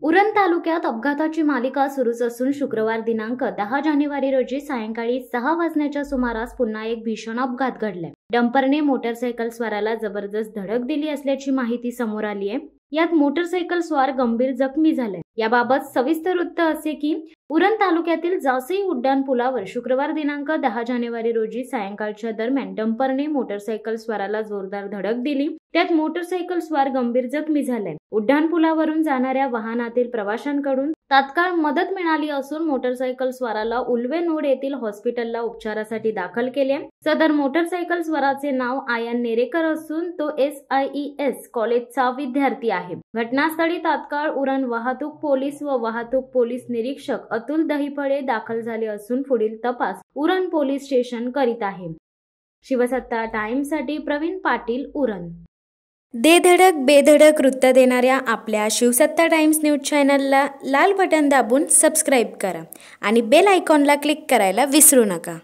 उरण तालुक्यात अपघाताची मालिका सुरूच असून शुक्रवार दिनांक 10 जानेवारी रोजी सायंकाळी 6 वाजण्याच्या सुमारास पुन्हा एक भीषण अपघात घडलाय। डंपरने मोटरसायकल स्वाराला जबरदस्त धडक दिली असल्याची माहिती समोर आली आहे। यात मोटरसायकल स्वार गंभीर जखमी झालाय। याबाबत सविस्तर वृत्त असे की उरण तालुक्यातील जासई उड्डाण पुलावर शुक्रवार दिनांक 10 जानेवारी रोजी सायंकाळच्या दरम्यान डंपरने मोटरसायकल स्वाराला जोरदार धडक दिली। त्यात मोटरसायकल स्वार गंभीर जखमी झालाय। उड्डाण पुलावरून जाणाऱ्या वाहनातील प्रवाशांकडून तात्काळ मदत मिळाली असून मोटरसायकल स्वाराला उल्वेनोड येथील हॉस्पिटलला उपचारासाठी दाखल केले। सदर मोटरसायकल स्वाराचे नाव आयन नेरेकर असून तो SIES कॉलेजचा विद्यार्थी आहे। घटनास्थळी तात्काळ उरण वाहतूक पोलीस व वाहतूक पोलीस निरीक्षक अतुल दहिफळे दाखल झाले असून पुढील तपास उरण पोलीस स्टेशन करीत आहे। शिवसत्ता टाइम्स साठी प्रवीण पाटील, उरण। दे धडक बेधडक वृत्त देणाऱ्या आपल्या शिवसत्ता टाइम्स न्यूज चॅनलला लाल बटन दाबून सबस्क्राईब करा आणि बेल आयकॉनला क्लिक करायला विसरू नका।